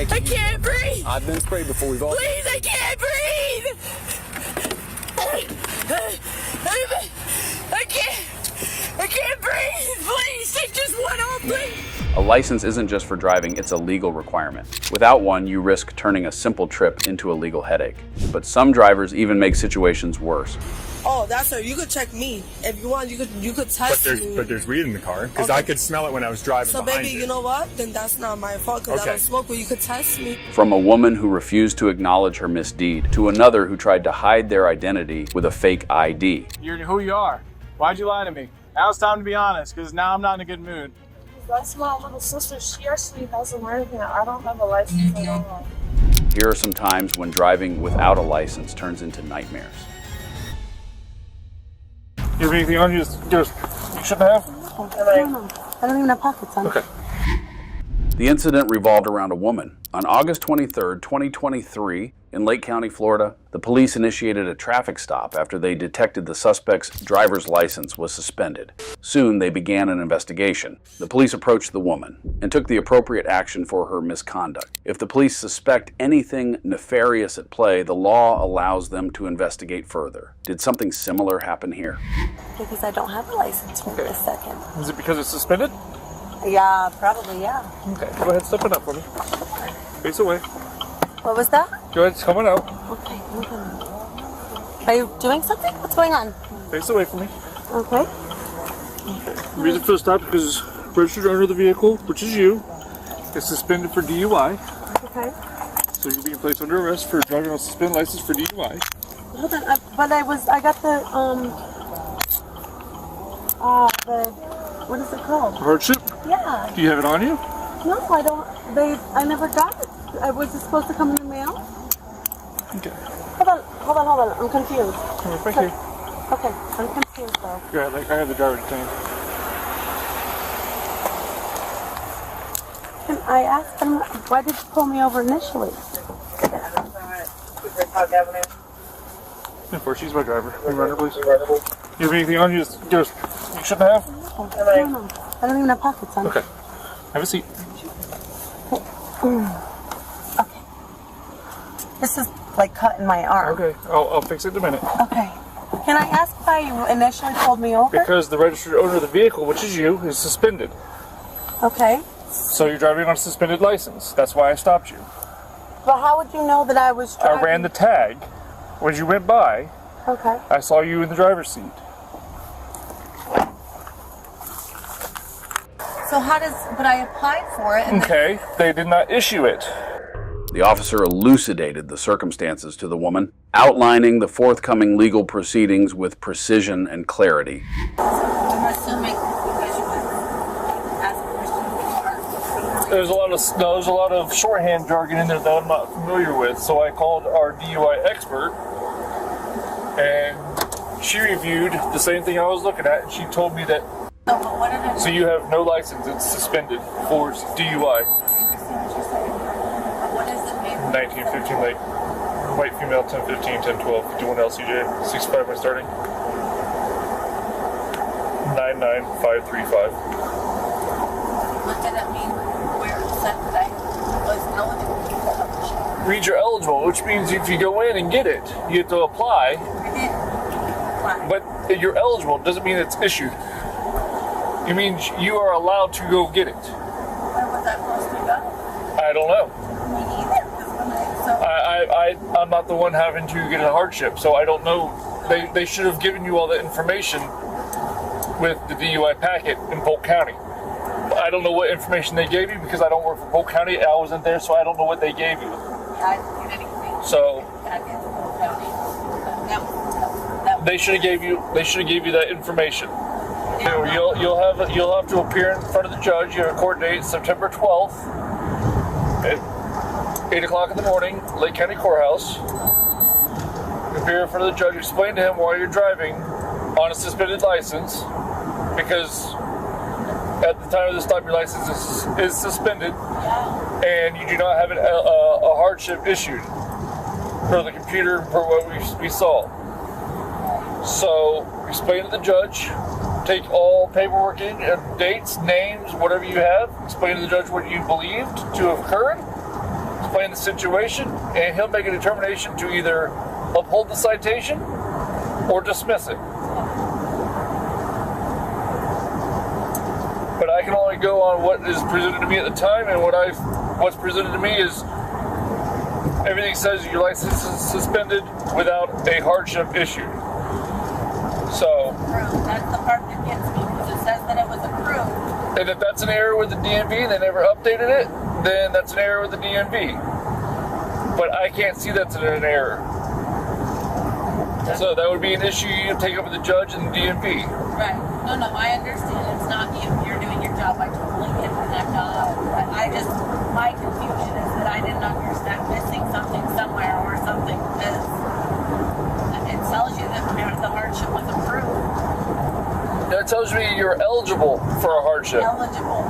making I can't breathe. I've been sprayed before. We've all... Please, I can't breathe. I can't breathe. Please, take just one off, please. A license isn't just for driving, it's a legal requirement. Without one, you risk turning a simple trip into a legal headache. But some drivers even make situations worse. Oh, that's her. You could check me if you want. You could test me. But there's weed in the car because I could smell it when I was driving. So behind baby, you know what? Then that's not my fault because I don't smoke. But you could test me. From a woman who refused to acknowledge her misdeed to another who tried to hide their identity with a fake ID. You're who you are. Why'd you lie to me? Now it's time to be honest, because now I'm not in a good mood. That's my little sister. She actually doesn't learn that. I don't have a license at all. Here are some times when driving without a license turns into nightmares. You have anything on you? You shouldn't have? No. I don't even have pockets on. Okay. The incident revolved around a woman. On August 23, 2023, in Lake County, Florida, the police initiated a traffic stop after they detected the suspect's driver's license was suspended. Soon, they began an investigation. The police approached the woman and took the appropriate action for her misconduct. If the police suspect anything nefarious at play, the law allows them to investigate further. Did something similar happen here? Because I don't have a license for this second. Is it because it's suspended? Yeah, probably, yeah. Okay. Go ahead, step it up for me. Face away. What was that? Go ahead, it's coming out. Okay. Are you doing something? What's going on? Face away from me. Okay. The reason for the stop is because registered owner of the vehicle, which is you, is suspended for DUI. Okay. So you're being placed under arrest for driving on a suspended license for DUI. Hold on, I got the what is it called? Hardship? Yeah. Do you have it on you? No, I don't. I never got it. Was it supposed to come in the mail? Okay. Hold on. I'm confused. Thank you. Okay, I'm confused though. Yeah, like I have the driver's thing. Can I ask them, why did you pull me over initially? She's my driver. Can you run her, please? You have anything on you? You shouldn't have? No. I don't even have pockets on. Okay. Have a seat. Okay. This is like cutting my arm. Okay. I'll fix it in a minute. Okay. Can I ask why you initially pulled me over? Because the registered owner of the vehicle, which is you, is suspended. Okay. So you're driving on a suspended license. That's why I stopped you. But how would you know that I was driving? I ran the tag. When you went by, Okay. I saw you in the driver's seat. So but I applied for it. And Okay. They did not issue it. The officer elucidated the circumstances to the woman, outlining the forthcoming legal proceedings with precision and clarity. I'm assuming because you asked questions. There's a lot of shorthand jargon in there that I'm not familiar with, so I called our DUI expert, and she reviewed the same thing I was looking at, and she told me that. No, but what did I do? So you have no license; it's suspended for DUI. I understand what you're saying. But what is the paper? 1915 late. White female, 1015, 1012, 51 LCJ, 65 when starting. 99535. What did that mean? Where it said that I was eligible? Read you're eligible, which means if you go in and get it, you have to apply. I did. Why? But you're eligible doesn't mean it's issued. It means you are allowed to go get it. Where was I supposed to go? I don't know. Me neither. I'm not the one having to get a hardship, so I don't know. They should have given you all the information with the DUI packet in Polk County. I don't know what information they gave you because I don't work for Polk County. I wasn't there, so I don't know what they gave you. I didn't get anything. So I didn't get they should have gave you that information. You'll have to appear in front of the judge. You have a court date September 12th at 8 o'clock in the morning, Lake County Courthouse. Appear in front of the judge. Explain to him why you're driving on a suspended license, because at the time of the stop, your license is suspended, and you do not have a hardship issued per the computer per what we saw. So explain to the judge. Take all paperwork in, dates, names, whatever you have. Explain to the judge what you believed to have occurred, explain the situation, and he'll make a determination to either uphold the citation or dismiss it. But I can only go on what is presented to me at the time, and what's presented to me is everything says your license is suspended without a hardship issued. So, That's the part that gets me, because it says that it was approved. and if that's an error with the DMV and they never updated it, then that's an error with the DMV. But I can't see that's an error. So that would be an issue you take up with the judge and the DMV. Right. No, I understand. It's not you. You're doing your job. I totally get it. I'm not. My confusion is that I didn't understand missing something somewhere or something, because it tells you that the hardship was approved. That tells me you're eligible for a hardship. Eligible.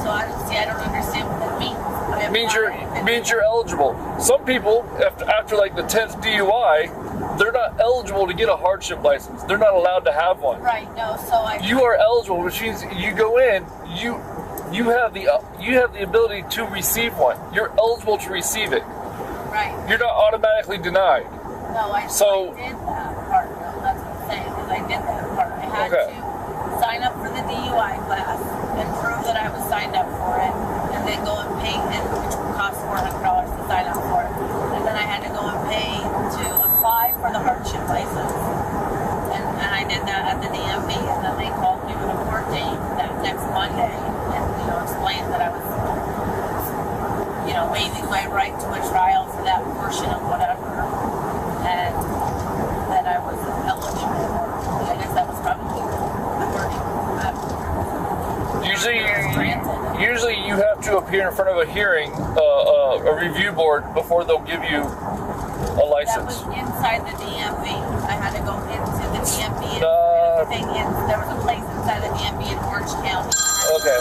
So I don't understand what that means. It means you're eligible. Some people, after like the 10th DUI, they're not eligible to get a hardship license. They're not allowed to have one. Right. No. You are eligible, which means you go in. You have the ability to receive one. You're eligible to receive it. Right. You're not automatically denied. No, I did that part. No, that's what I'm saying. Is I did that part. I had to sign up for the DUI class and prove that I was signed up for it, and then go and pay, which would cost $400 to sign up for it. And then I had to go and pay to apply for the hardship license. And I did that at the DMV, and then they called me with a court date that next Monday, and explained that I was, waiving my right to a trial for that portion of whatever, and that I was eligible. I guess that was probably the wording. Usually you have to appear in front of a hearing, a review board, before they'll give you a license. That was inside the DMV. I had to go into the DMV and there was a place inside the DMV in Orange County. Okay.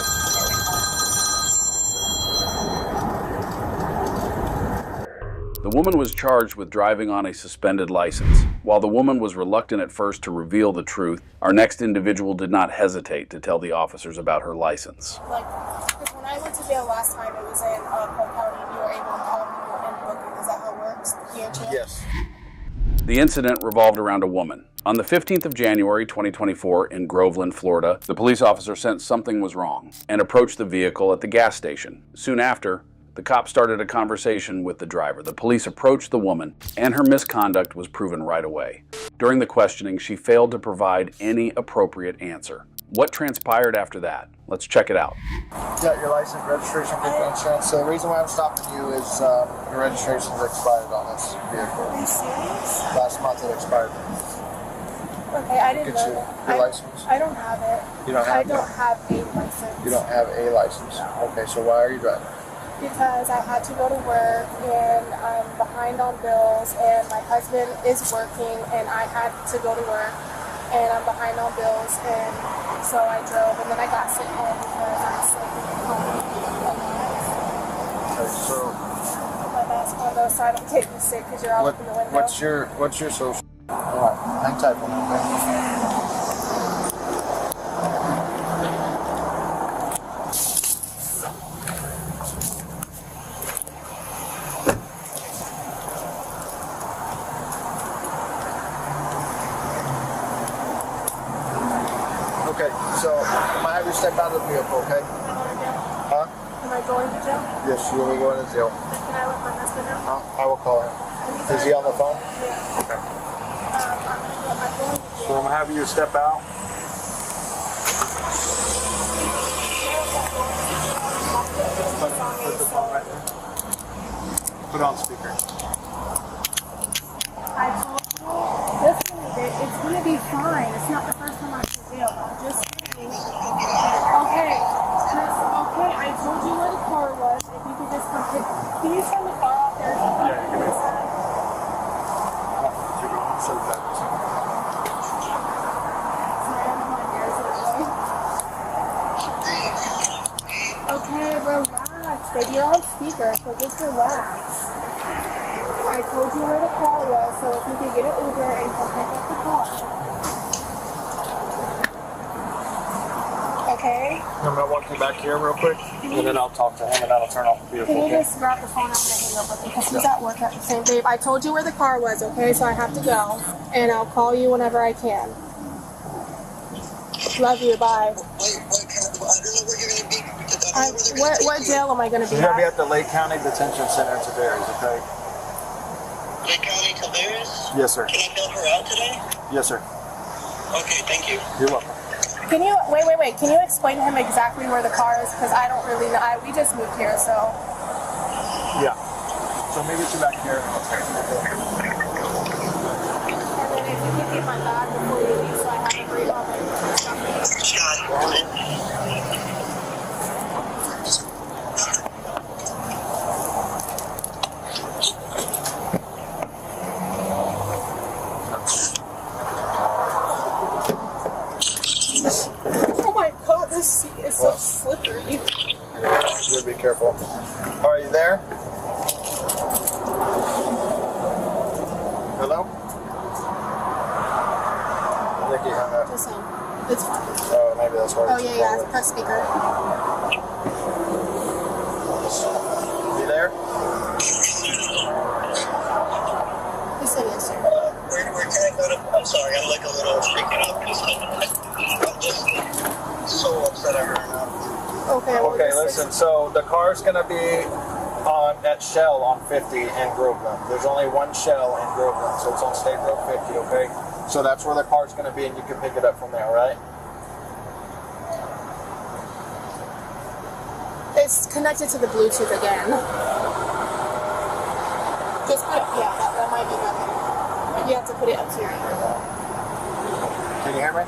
The woman was charged with driving on a suspended license. While the woman was reluctant at first to reveal the truth, our next individual did not hesitate to tell the officers about her license. Because when I went to jail last time, it was in Polk County, and you were able to call people and book it. Is that how it works here in jail? Yes. The incident revolved around a woman. On the 15th of January, 2024, in Groveland, Florida, the police officer sensed something was wrong and approached the vehicle at the gas station. Soon after, the cop started a conversation with the driver. The police approached the woman, and her misconduct was proven right away. During the questioning, she failed to provide any appropriate answer. What transpired after that? Let's check it out. You got your license, registration, vehicle insurance. So the reason why I'm stopping you is your registration is expired on this vehicle. Are you serious? Last month it expired. Okay, I didn't know that. Your license? I don't have it. You don't have I don't have a license. You don't have a license. Okay, so why are you driving? Because I had to go to work, and I'm behind on bills, and my husband is working, and I had to go to work, and I'm behind on bills, and so I drove, and then I got sent home because I'm sick and home. Okay, so My mask on though, so I don't get you sick because you're all up in the window. what's your social? Alright, hang tight for a minute. Okay, so I'm gonna have you step out of the vehicle, okay? Huh? Am I going to jail? Yes, you will go into jail. Can I let my husband know? I will call him. Is he on the phone? Yeah. Okay. I'm going to So jail. I'm gonna have you step out. Put the phone right there. Put it on speaker. I told you, listen, it's going to be fine. It's not the first time I'm in jail. I'm just saying. Okay, I told you where the car was. If you could just come pick. Can you turn the car off there? Yeah, give me a second. Okay, relax. Baby, you're on speaker, so just relax. I told you where the car was, so if you could get an Uber and come pick up the car. Okay, okay? I'm gonna walk you back here real quick, and then I'll talk to him, and that'll turn off the vehicle. Can you Okay? just grab the phone? I'm gonna hang up with you because he's at work at the same babe. I told you where the car was, okay? So I have to go, and I'll call you whenever I can. Love you. Bye. Wait, what kind of, I don't know where you're gonna be. What jail am I gonna be You're gonna be at? at the Lake County Detention Center in Tavares, okay? Lake County Tavares? Yes, sir. Can I bail her out today? Yes, sir. Okay, thank you. You're welcome. Can you wait? Can you explain to him exactly where the car is? Because I don't really know. We just moved here, so. Yeah. So maybe get you back here. And then if you can get my bag before you leave, so I have to bring all my stuff. Oh my god, this seat is so slippery. You gotta be careful. Are you there? Hello? I think he hung up. Just saying. It's fine. Oh, maybe that's why. Oh yeah, press speaker. You there? He said yes, sir. Where can I go to? I'm sorry, I'm like a little freaking out because I'm just so upset I ran out. Okay. Well, Okay, this listen. So the car's gonna be at Shell on 50 in Groveland. There's only one Shell in Groveland, so it's on State Road 50. Okay. So that's where the car's gonna be, and you can pick it up from there. All right. It's connected to the Bluetooth again. Just put it. Yeah, that might be better. You have to put it up to your ear. Can you hear me?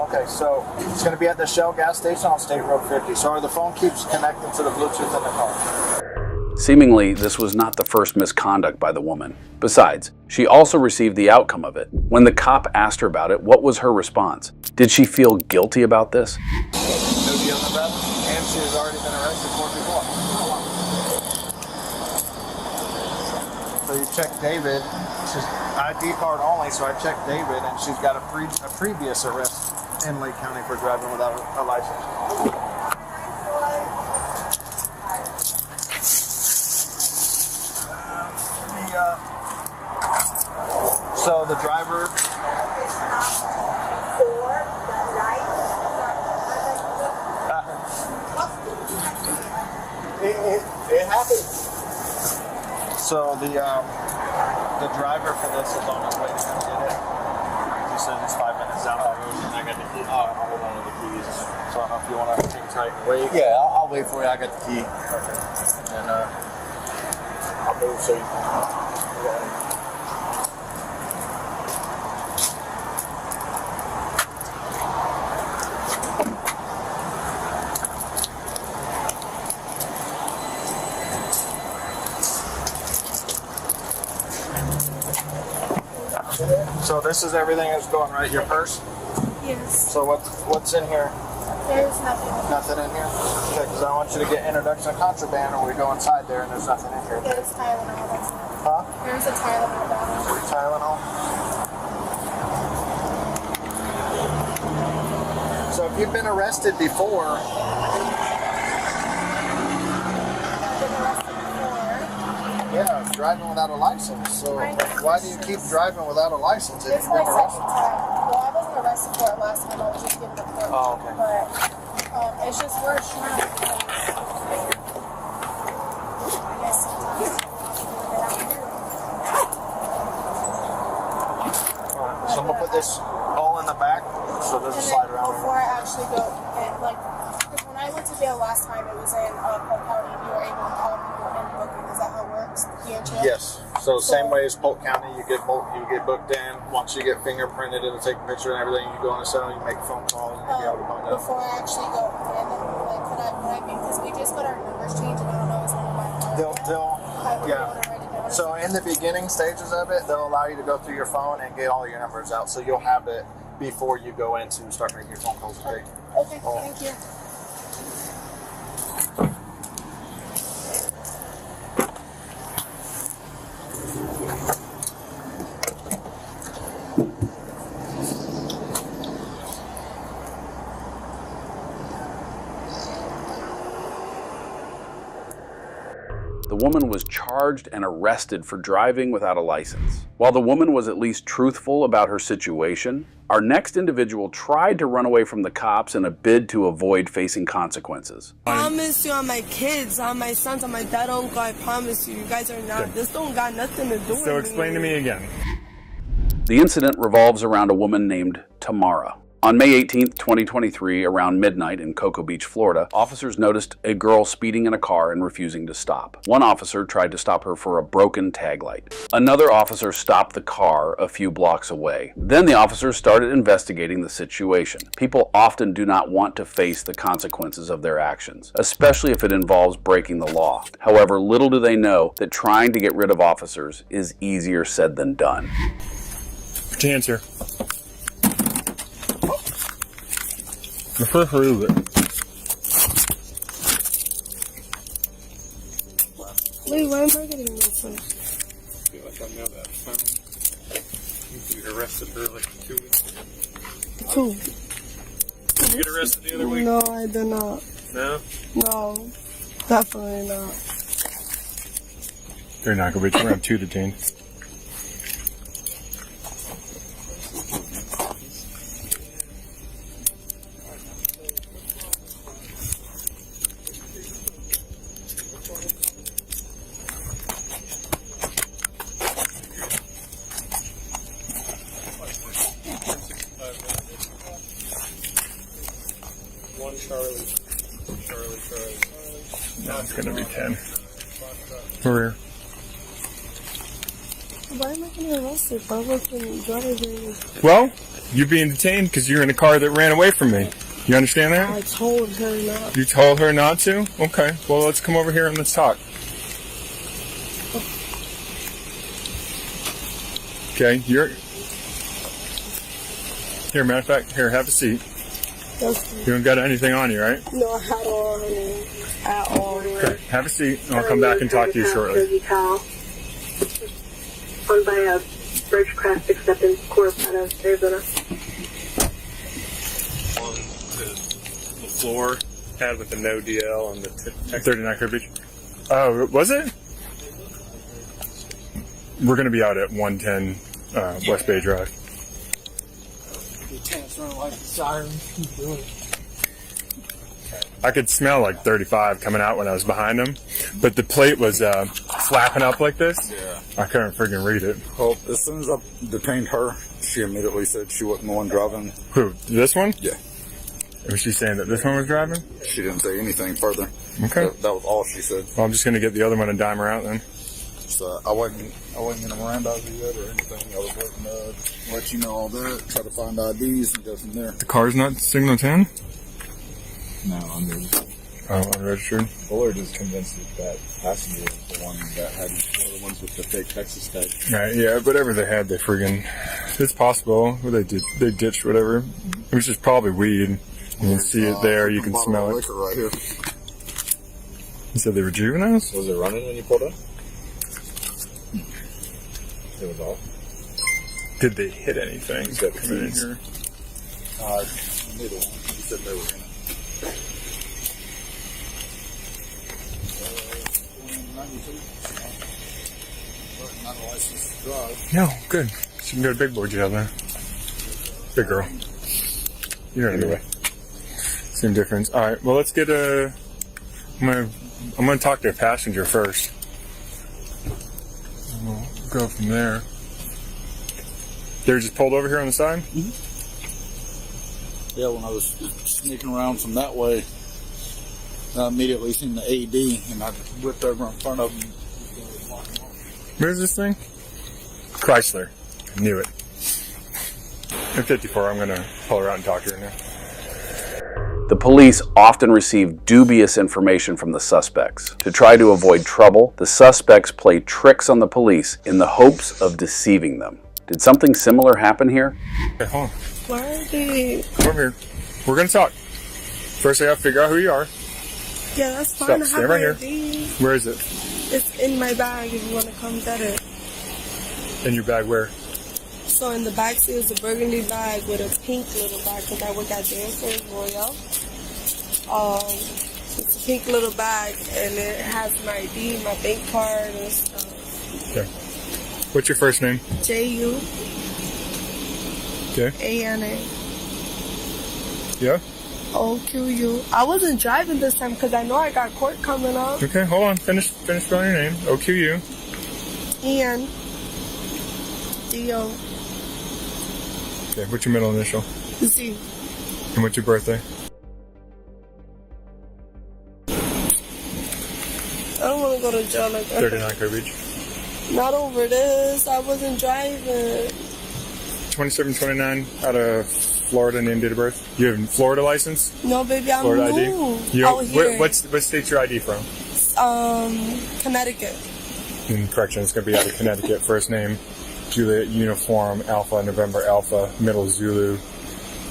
Okay, so it's going to be at the Shell gas station on State Road 50. So the phone keeps connecting to the Bluetooth in the car. Seemingly, this was not the first misconduct by the woman. Besides, she also received the outcome of it. When the cop asked her about it, what was her response? Did she feel guilty about this? Nobody on the bed, and she has already been arrested for it before. So you check David. She's ID card only, so I checked David, and she's got a previous arrest in Lake County for driving without a license. So the driver. It happened. So the driver for this is on his way to come get it. He says it's 5 minutes down the road, and I got the key. I'll hold on to the keys. So I don't know if you want to hang tight and wait. Yeah, I'll wait for you. I got the key. Okay. And I'll move so you can. So this is everything that's going right. Your purse. Yes. So what's in here? There's nothing. Nothing in here. Okay, because I want you to get introduction of contraband, or we go inside there and there's nothing in here. There's Tylenol. That's it. Huh? There's a Tylenol bottle. Tylenol. So if you've been arrested before, I've been arrested before. Yeah, driving without a license. So why do you keep driving without a license if This is you've my been second arrested? time. Well, I wasn't arrested for it last time. I was just given a court. Oh, okay. But it's just worse now because I guess sometimes Alright, so I'm gonna put this all in the back, so this will and slide then around. before I actually go, and like, because when I went to jail last time, it was in Polk County, and you were able to call people and book them. Is that how it works here in jail? Yes. So same way as Polk County, you get booked in. Once you get fingerprinted, it'll take a picture and everything. You go on a cell, you make a phone call, and you'll be able to find out. Before I actually go in, like, could I be, because we just got our numbers changed, and I don't know if it's one of my cards. Yeah. So in the beginning stages of it, they'll allow you to go through your phone and get all your numbers out. So you'll have it before you go in to start making your phone calls. Okay. Okay, thank you. the woman was charged and arrested for driving without a license. While the woman was at least truthful about her situation, our next individual tried to run away from the cops in a bid to avoid facing consequences. I promise you, on my kids, on my sons, on my dad, uncle, I promise you, you guys are not, this don't got nothing to do with me. So explain to me again. The incident revolves around a woman named Tamara. On May 18th, 2023, around midnight in Cocoa Beach, Florida, officers noticed a girl speeding in a car and refusing to stop. One officer tried to stop her for a broken taillight. Another officer stopped the car a few blocks away. Then the officers started investigating the situation. People often do not want to face the consequences of their actions, especially if it involves breaking the law. However, little do they know that trying to get rid of officers is easier said than done. Put your hands here. Who is it? Wait, why am I getting this one? I feel like I know that phone. You arrested her like 2 weeks ago. Two. Did you get arrested the other week? No, I did not. No? No, definitely not. They're not going to be around 2 detained. Charlie. No, it's going to be 10. Over here. Why am I getting arrested? Why wasn't driving? Well, you're being detained because you're in a car that ran away from me. You understand that? I told her not. You told her not to? Okay. Well, let's come over here and let's talk. Okay, you're... Here, matter of fact, here, have a seat. You don't got anything on you, right? No, I don't want any at all. Okay, have a seat, and I'll come back and talk to you shortly. Owned by a Bridgecraft acceptance corp out of Arizona. On the floor, had with the no DL and the 39 Cocoa Beach. Oh, was it? We're going to be out at 110 West Bay Drive. I could smell like 35 coming out when I was behind him, but the plate was flapping up like this. Yeah. I couldn't friggin' read it. Well, as soon as I detained her, she immediately said she wasn't the one driving. Who? This one? Yeah. Was she saying that this one was driving? She didn't say anything further. Okay. That was all she said. Well, I'm just gonna get the other one and dime her out then. So I wasn't gonna Mirandize you yet or anything. I was waiting to let you know all that, try to find IDs and go from there. The car's not signal 10? No, I'm Oh, unregistered. Bullard is convinced that passenger was the one that had one of the ones with the fake Texas tag. Right, yeah, whatever they had, they friggin'... It's possible. Well, they ditched whatever. It was just probably weed. You can see it there, you can smell it. Liquor right here. You said they were juveniles? Was it running when you pulled up? It was off. Did they hit anything? He's got coming in keys. here? Middle. He said they were in it. Not a license to drive. No, good. She can go to big boy jail then. Big girl. You know anyway. Same difference. All right. Well, let's get a. I'm gonna talk to a passenger first. And we'll go from there. They were just pulled over here on the side. Mm-hmm. Yeah, when I was sneaking around from that way, I immediately seen the AD, and I whipped over in front of him. Where's this thing? Chrysler. Knew it. At 54, I'm gonna pull her out and talk to her now. The police often receive dubious information from the suspects. To try to avoid trouble, the suspects play tricks on the police in the hopes of deceiving them. Did something similar happen here? Okay, hold on. Why are they? Come over here. We're gonna talk. First, I gotta figure out who you are. Yeah, that's fine. Stop, I have stand right here. ID. Where is it? It's in my bag if you want to come get it. In your bag where? So in the back seat is a burgundy bag with a pink little bag because I work at Dancer's Royale. It's a pink little bag, and it has my ID, my bank card, and stuff. Okay. What's your first name? J-U. Okay. A-N-A. Yeah? O-Q-U. I wasn't driving this time because I know I got court coming up. Okay, hold on. Finish spelling your name. O-Q-U. E-N. D-O. Okay, what's your middle initial? Z. And what's your birthday? I don't want to go to jail like that. 39 Coe Beach. Not over this. I wasn't driving. 2729 out of Florida, name, date of birth. You have a Florida license? No, baby, I'm Florida new. ID? You out here. what state's your ID from? Connecticut. Correction, it's going to be out of Connecticut. First name, Juliet Uniform, Alpha, November, Alpha, middle Zulu,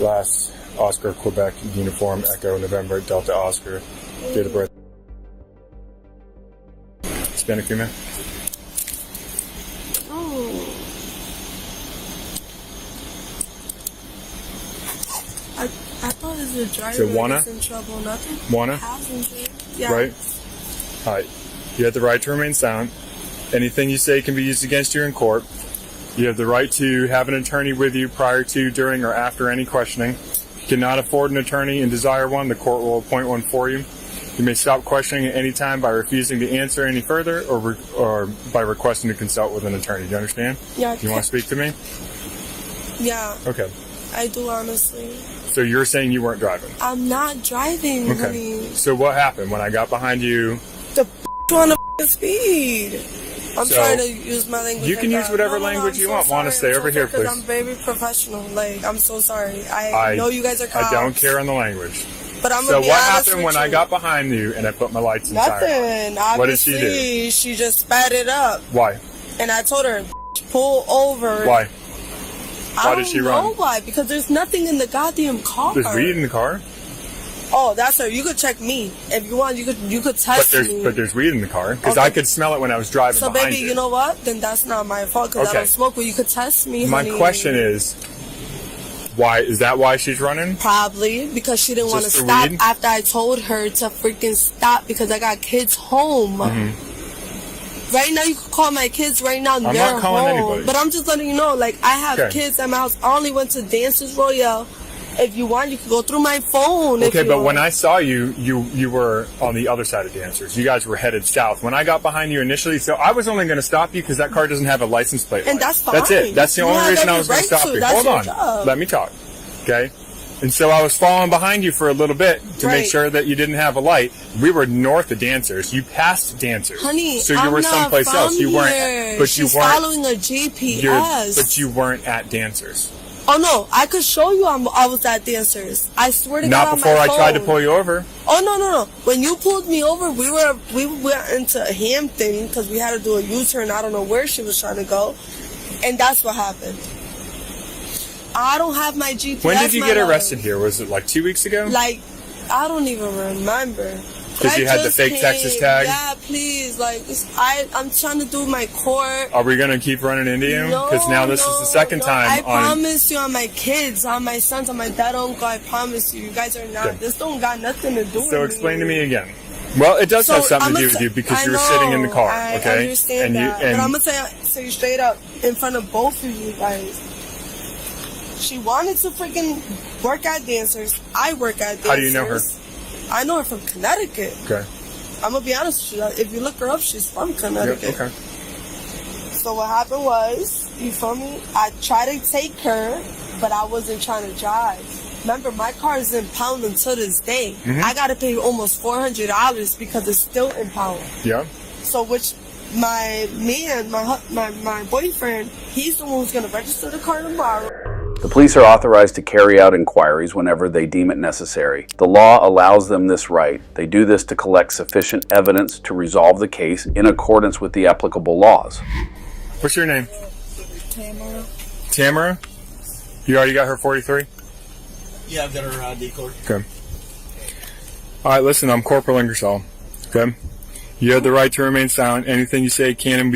last Oscar, Quebec, Uniform, Echo, November, Delta, Oscar, date of birth. Hispanic female? Oh. I thought it was a driver So Juana? that's in trouble. Nothing. Juana? Passenger. Yeah. Right? Alright. You have the right to remain silent. Anything you say can be used against you in court. You have the right to have an attorney with you prior to, during, or after any questioning. If you cannot afford an attorney and desire one, the court will appoint one for you. You may stop questioning at any time by refusing to answer any further or by requesting to consult with an attorney. Do you understand? Yeah. Do you want to speak to me? Yeah. Okay. I do, honestly. So you're saying you weren't driving? I'm not driving, Okay. honey. So what happened when I got behind you? The on the speed. I'm So, trying to use my language. you can like use that. whatever No, language I'm you so want. Want to sorry. stay I'm over so here, sorry, 'cause please? I'm very professional. Like, I'm so sorry. I know you guys are cops. I don't care on the language. But I'm So gonna be what honest happened with when I you. got behind you and I put my lights in Nothing. silent? Obviously, What did she do? she just sped it up. Why? And I told her, pull over. Why? I Why did she don't run? know why. Because there's nothing in the goddamn car. There's weed in the car, Oh, that's her. You could check me if you want. You could test me. but there's weed in the car because Okay. I could smell it when I was driving So, behind baby, you. you know what? Then that's not my fault because Okay. I don't smoke. But you could test me. My honey. question is, why is that? Why she's running? Probably because she didn't want to Just the stop weed? after I told her to freaking stop because I got kids home. Mm-hmm. Right now, you can call my kids right now. I'm They're not calling home. anybody. But I'm just letting you know, like, I have Okay. kids at my house. I only went to Dances Royale. If you want, you can go through my phone. if Okay, you but want. when I saw you, you were on the other side of Dancers. You guys were headed south. When I got behind you initially, so I was only going to stop you because that car doesn't have a license plate. And light. that's That's fine. it. That's the You only have reason I every was going to right stop to. you. That's Hold your on. job. Let me talk. Okay? And so I was following behind you for a little bit to make Right. sure that you didn't have a light. We were north of Dancers. You passed Dancers. Honey, so you I'm were not someplace from else. You here. weren't. But She's you weren't. following a GPS. But you weren't at Dancers. Oh no, I could show you I was at Dancers. I swear to God. Not on before my I tried to phone. pull you over. Oh no. When you pulled me over, we went into Hampton because we had to do a U-turn. I don't know where she was trying to go, and that's what happened. I don't have my GPS. When did you my get love. arrested here? Was it like 2 weeks ago? Like, I don't even remember. Because you I had the just fake Texas tag? Yeah, please. Like, I'm trying to do my court. Are we going to keep running into you? Because now this is the second time I on... promise you on my kids, on my sons, on my dad, uncle, I promise you. You guys are not. Okay. This don't got nothing to do with So me. explain to me again. Well, it does So, have something I'ma to do with you because I you were know, sitting in the car, I okay? understand that. But I'm going to say straight up in front of both of you guys. She wanted to freaking work at Dancers. I work at Dancers. How do you know her? I know her from Connecticut. Okay. I'm going to be honest with you. If you look her up, she's from Connecticut. Yep, okay. So what happened was, you feel me? I tried to take her, but I wasn't trying to drive. Remember, my car is impounded until this day. Mhm. I got to pay almost $400 because it's still impounded. Yeah. So which my man, my boyfriend, he's the one who's going to register the car tomorrow. The police are authorized to carry out inquiries whenever they deem it necessary. The law allows them this right. They do this to collect sufficient evidence to resolve the case in accordance with the applicable laws. What's your name? Tamara. Tamara? You already got her 43? Yeah, I've got her ID card. Okay. All right, listen, I'm Corporal Ingersoll, okay? You have the right to remain silent. Anything you say can and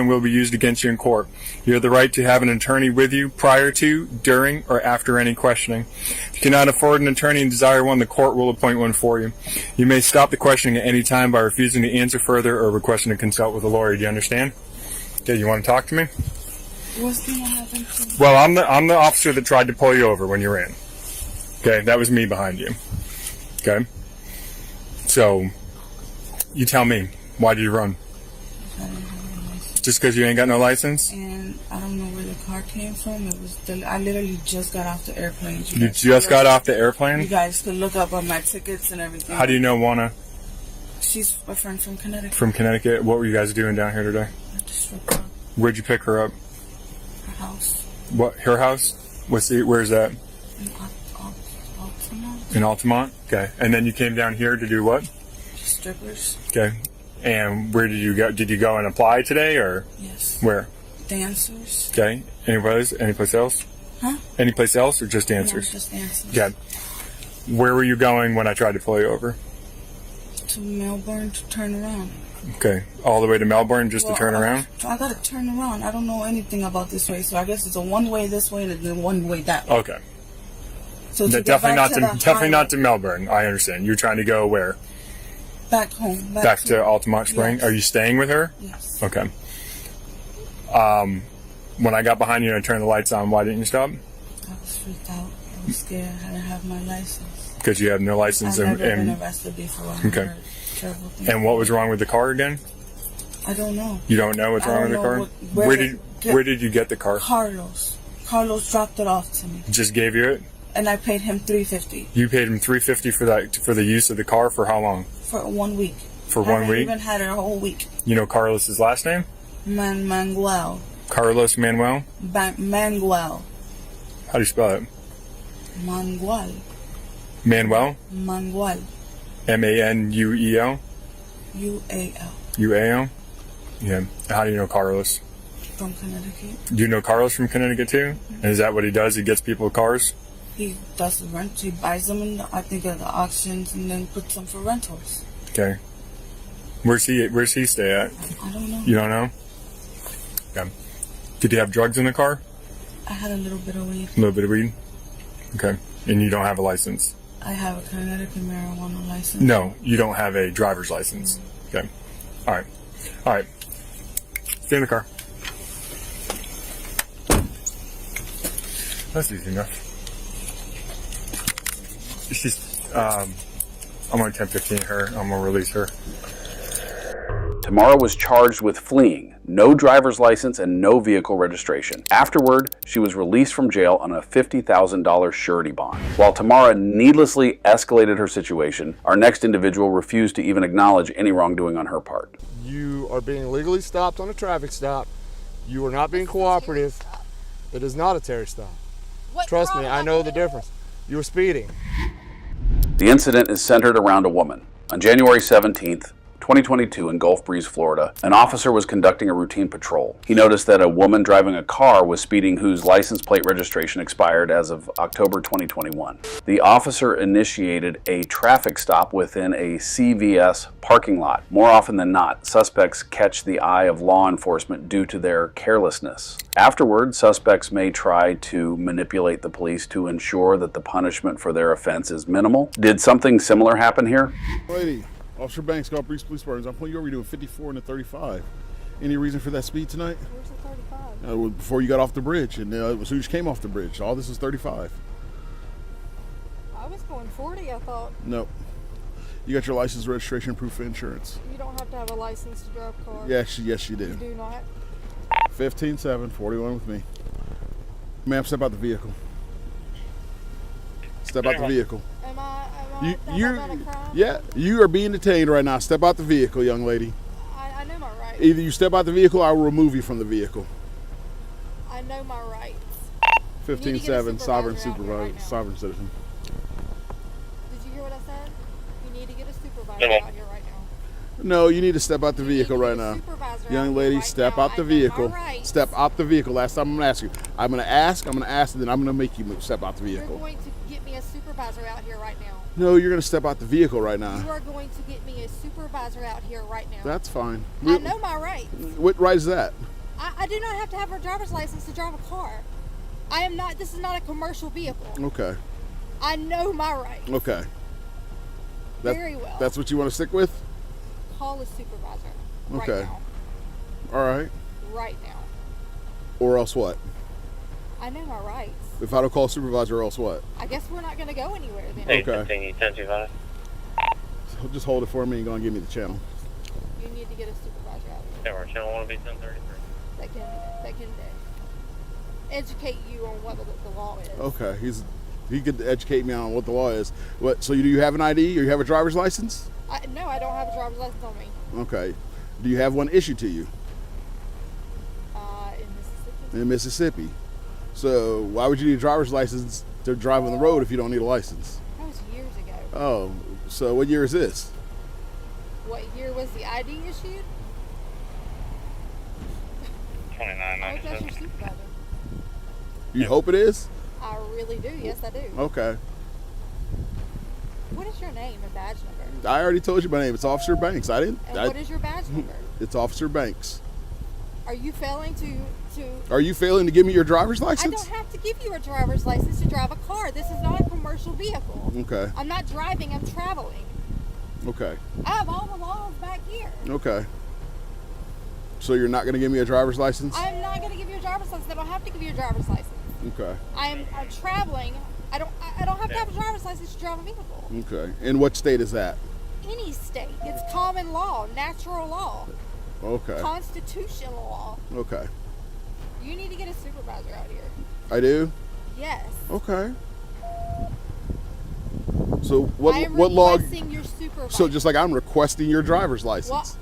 will be used against you in court. You have the right to have an attorney with you prior to, during, or after any questioning. If you cannot afford an attorney and desire one, the court will appoint one for you. You may stop the questioning at any time by refusing to answer further or requesting to consult with a lawyer. Do you understand? Okay, you want to talk to me? What's going to happen to me? Well, I'm the officer that tried to pull you over when you ran. Okay, that was me behind you. Okay? So, you tell me, why did you run? Just because you ain't got no license? And I don't know where the car came from. I literally just got off the airplane. You just got off the airplane? You guys could look up on my tickets and everything. How do you know Juana? She's a friend from Connecticut. From Connecticut? What were you guys doing down here today? At the strip club. Where'd you pick her up? Her house. What? Her house? Where's that? Altamont. In Altamont? Okay. And then you came down here to do what? Strippers. Okay. And where did you go? Did you go and apply today, or? Yes. Where? Dancers. Okay. Anyplace else? Huh? Anyplace else, or just dancers? No, just dancers. Okay. Where were you going when I tried to pull you over? To Melbourne to turn around. Okay. All the way to Melbourne just to turn around? I gotta turn around. I don't know anything about this way, so I guess it's a one-way this way and then one-way that way. Okay. So definitely not to Melbourne. I understand. You're trying to go where? Back home. Back to Altamont Spring? Yes. Are you staying with her? Yes. Okay. When I got behind you and I turned the lights on, why didn't you stop? I was freaked out. I was scared. I didn't have my license. Because you have no license. I've never been arrested before. Okay. And what was wrong with the car again? I don't know. You don't know what's wrong with the car? Where did you get the car? Carlos dropped it off to me. Just gave you it? And I paid him $350. You paid him $350 for the use of the car for how long? For 1 week. For 1 week? I even had it a whole week. You know Carlos's last name? Manuel. Carlos Manuel? Manuel. How do you spell it? Manuel. Manuel? Manuel. Manuel? UAL. UAL? Yeah. How do you know Carlos? From Connecticut. Do you know Carlos from Connecticut too? And is that what he does? He gets people cars? He does the rent. He buys them, I think, at the auctions and then puts them for rentals. Okay. Where's he stay at? I don't know. You don't know? Yeah. Did he have drugs in the car? I had a little bit of weed. A little bit of weed? Okay. And you don't have a license? I have a Connecticut marijuana license. No, you don't have a driver's license. Okay. All right. Stay in the car. That's easy enough. She's, I'm going to 10-15 her. I'm going to release her. Tamara was charged with fleeing, no driver's license, and no vehicle registration. Afterward, she was released from jail on a $50,000 surety bond. While Tamara needlessly escalated her situation, our next individual refused to even acknowledge any wrongdoing on her part. You are being legally stopped on a traffic stop. You are not being cooperative. It is not a Terry stop. Trust me, I know the difference. You were speeding. The incident is centered around a woman. On January 17th, 2022 in Gulf Breeze, Florida, an officer was conducting a routine patrol. He noticed that a woman driving a car was speeding whose license plate registration expired as of October 2021. The officer initiated a traffic stop within a CVS parking lot. More often than not, suspects catch the eye of law enforcement due to their carelessness. Afterward, suspects may try to manipulate the police to ensure that the punishment for their offense is minimal. Did something similar happen here? Lady, Officer Banks, Gulf Breeze Police Department. I'm pulling you over. You're doing 54 and a 35. Any reason for that speed tonight? Where's the 35? Before you got off the bridge, and as soon as you came off the bridge. All this is 35. I was going 40, I thought. Nope. You got your license, registration, proof of insurance. You don't have to have a license to drive a car. Yes, you do. You do not? 15-7, 41 with me. Ma'am, step out the vehicle. Step out the vehicle. Am I a crime? Yeah, you are being detained right now. Step out the vehicle, young lady. I know my rights. Either you step out the vehicle or I will remove you from the vehicle. I know my rights. 15-7, sovereign supervisor, sovereign citizen. Did you hear what I said? You need to get a supervisor out here right now. No, you need to step out the vehicle right now. Young lady, step out the vehicle. Step out the vehicle. Last time I'm going to ask you. I'm going to ask, and then I'm going to make you step out the vehicle. You're going to get me a a supervisor out here right now. No, you're going to step out the vehicle right now. You are going to get me a supervisor out here right now. That's fine. I know my rights. What right is that? I do not have to have a driver's license to drive a car. I am not, this is not a commercial vehicle. Okay. I know my rights. Okay. Very well. That's what you want to stick with? Call a supervisor right Okay. now. All right. Right now. Or else what? I know my rights. If I don't call a supervisor, or else what? I guess we're not going to go anywhere then. Okay. So just hold it for me and go and give me the channel. You need to get a supervisor out here. Yeah, our channel 1 will be 1033. That can educate you on what the law is. Okay. He could educate me on what the law is. What? So do you have an ID or you have a driver's license? No, I don't have a driver's license on me. Okay. Do you have one issued to you? In Mississippi. In Mississippi. So why would you need a driver's license to drive on the road if you don't need a license? That was years ago. Oh, so what year is this? What year was the ID issued? 2997. That's your supervisor. You hope it is? I really do. Yes, I do. Okay. What is your name and badge number? I already told you my name. It's Officer Banks. And what is your badge number? It's Officer Banks. Are you failing to? Are you failing to give me your driver's license? I don't have to give you a driver's license to drive a car. This is not a commercial vehicle. Okay. I'm not driving. I'm traveling. Okay. I have all the laws back here. Okay. So you're not going to give me a driver's license? I'm not going to give you a driver's license. I don't have to give you a driver's license. Okay. I'm traveling. I don't have to have a driver's license to drive a vehicle. Okay. And what state is that? Any state. It's common law, natural law, Okay. constitutional law. Okay. You need to get a supervisor out here. I do? Yes. Okay. So what I am what law? requesting your supervisor. So just like I'm requesting your driver's license. Well,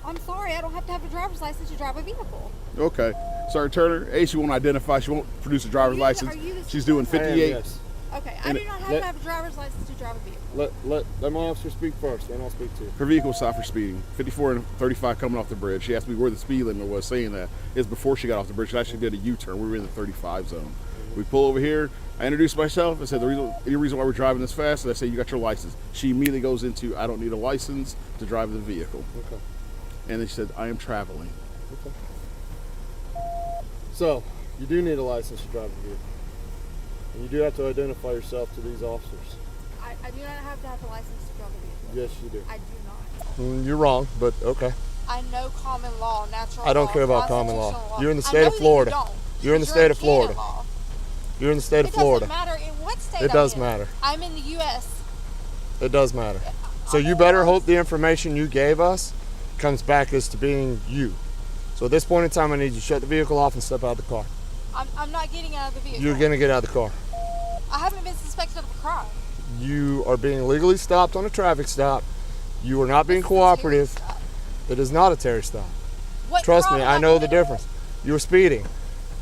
I'm sorry, I don't have to have a driver's license to drive a vehicle. Okay. Sergeant Turner, A, she won't identify. She won't produce a driver's license. She's doing 58. Yes. Okay, I do not have to have a driver's license to drive a vehicle. Let my officer speak first, then I'll speak to you. Her vehicle was stopped for speeding. 54 and 35 coming off the bridge. She asked me where the speed limit was, saying that is before she got off the bridge. She actually did a U-turn. We were in the 35 zone. We pull over here. I introduced myself. I said, any reason why we're driving this fast? And I said, you got your license. She immediately goes into, I don't need a license to drive the vehicle. Okay. And then she said, I am traveling. Okay. So, you do need a license to drive a vehicle. And you do have to identify yourself to these officers. I do not have to have a license to drive a vehicle. Yes, you do. I do not. You're wrong, but okay. I know common law, natural law. I don't care about common law. constitutional You're in the I state know of Florida. That you don't. You're in the You're state in of Florida. Canada law. You're in the state of Florida. It doesn't matter in what state It does I'm in. matter. I'm in the U.S. It does matter. So you better hope the information you gave us comes back as to being you. So at this point in time, I need you to shut the vehicle off and step out of the car. I'm not getting out of the vehicle. You're going to get out of the car. I haven't been suspected of a crime. You are being legally stopped on a traffic stop. You are not being cooperative. It is not a Terry stop. What Trust crime me, am I know the difference. You were speeding.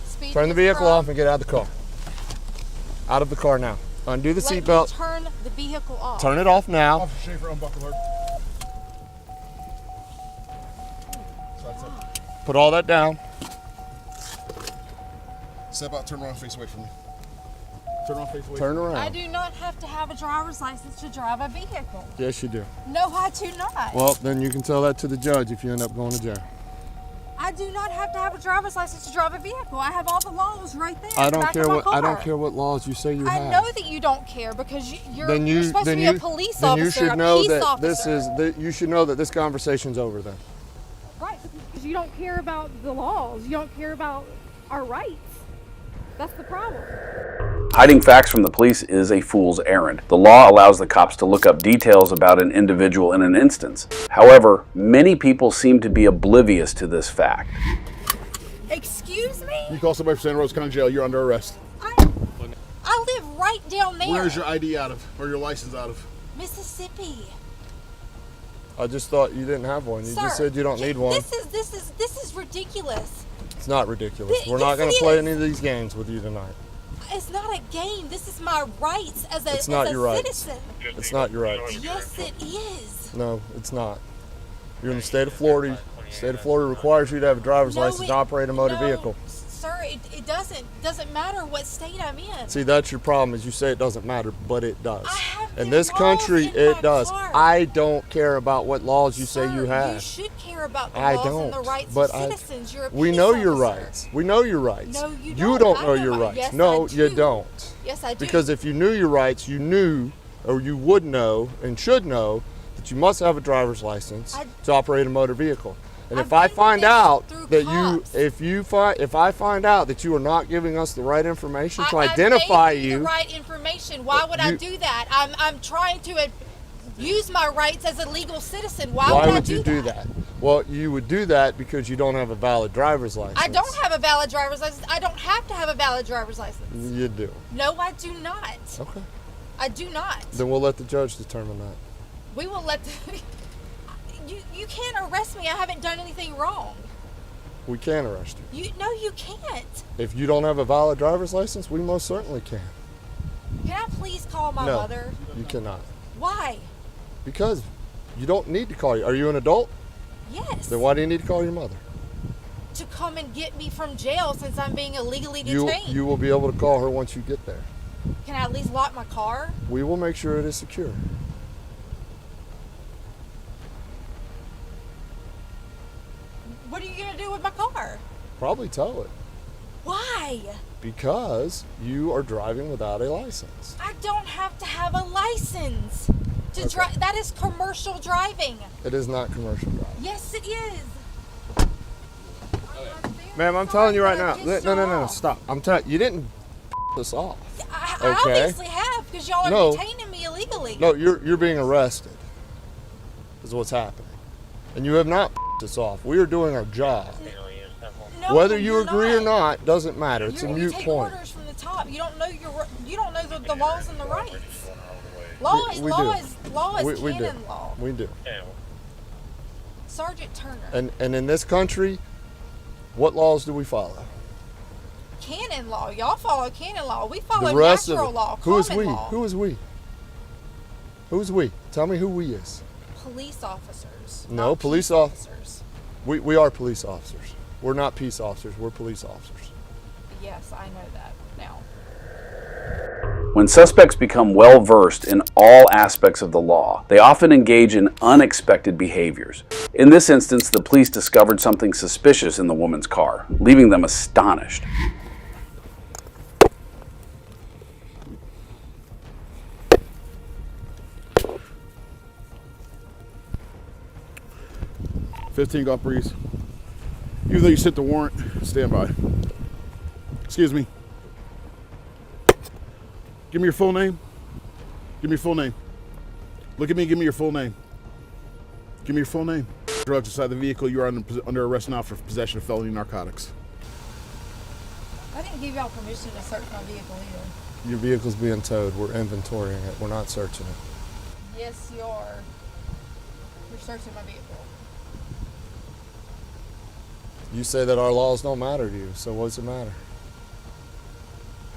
Speeding Turn the is vehicle crime. off and get out of the car. Out of the car now. Undo the Let me seatbelt. turn the vehicle off. Turn it off now. Officer Schaefer, unbuckle her. Put all that down. Step out, turn around, face away from me. Turn around, face away Turn from me. around. I do not have to have a driver's license to drive a vehicle. Yes, you do. No, I do not. Well, then you can tell that to the judge if you end up going to jail. I do not have to have a driver's license to drive a vehicle. I have all the laws right there. I in the don't back care of my what I don't car. care what laws you say you I have. know that you don't care because you're Then you supposed to then be you a police then officer, you should a know peace that officer. this is that you should know that this conversation's over then. Right, because you don't care about the laws. You don't care about our rights. That's the problem. Hiding facts from the police is a fool's errand. The law allows the cops to look up details about an individual in an instance. However, many people seem to be oblivious to this fact. Excuse me? You call somebody from Santa Rosa County Jail, you're under arrest. I live right down there. Where's your ID out of, or your license out of? Mississippi. I just thought you didn't have one. You Sir, just said you don't need one. This is ridiculous. It's not ridiculous. We're Yes, not going it to play is. any of these games with you tonight. It's not a game. This is my rights as a, It's not as a your rights. citizen. It's not your rights. Yes, it is. No, it's not. You're in the state of Florida. The state of Florida requires you to have a driver's license to operate a motor vehicle. Sir, it doesn't matter what state I'm in. See, that's your problem, is you say it doesn't matter, but it does. In the this country, laws in it my does. car. I don't care about what laws you say you have. You should care about the I laws don't. and the rights but of citizens. You're a we peace know your officer. rights. We know your rights. No, you You don't. don't I know know your my- rights. yes, no, I you do. don't. Yes, I do. Because if you knew your rights, you knew, or you would know, and should know, that you must have a driver's license to operate a motor vehicle. And if I find out that if I find out that you are not giving us the right information to identify I gave you, the right information. Why would I do that? I'm trying to use my rights as a legal citizen. Why would I you do that? Well, you would do that because you don't have a valid driver's license. I don't have a valid driver's license. I don't have to have a valid driver's license. You do. No, I do not. Okay. I do not. Then we'll let the judge determine that. We will let the... You can't arrest me. I haven't done anything wrong. We can arrest you. No, you can't. If you don't have a valid driver's license, we most certainly can. Can I please call my No, mother? you cannot. Why? Because you don't need to call you. Are you an adult? Yes. Then why do you need to call your mother? To come and get me from jail since I'm being illegally You detained. will be able to call her once you get there. Can I at least lock my car? We will make sure it is secure. What are you going to do with my car? Probably tow it. Why? Because you are driving without a license. I don't have to have a license to drive. That is commercial driving. It is not commercial driving. Yes, it is. Ma'am, I'm telling you right now. No, stop. I'm telling you, didn't this off. I obviously have because y'all are detaining me illegally. No, you're being arrested. Is what's happening, and you have not this off. We are doing our job. No, whether you agree or not doesn't matter. It's a You moot take point. orders from the top. You don't know the laws and the rights. Law is we canon do. law. We do. Sergeant Turner. And in this country, what laws do we follow? Canon law. Y'all follow canon law. We follow The rest natural of it. law. Who is common we? law. Who is we? Who's we? Tell me who we is. Police officers. No, not police peace officers. We are police officers. We're not peace officers. We're police officers. Yes, I know that now. When suspects become well versed in all aspects of the law, they often engage in unexpected behaviors. In this instance, the police discovered something suspicious in the woman's car, leaving them astonished. $15 Golf Breeze. Even though you sent the warrant, stand by. Excuse me. Give me your full name. Give me your full name. Look at me, give me your full name. Give me your full name. Drugs inside the vehicle, you are under arrest now for possession of felony narcotics. I didn't give y'all permission to search my vehicle either. Your vehicle's being towed. We're inventorying it. We're not searching it. Yes, you are. You're searching my vehicle. You say that our laws don't matter to you, so what's it matter?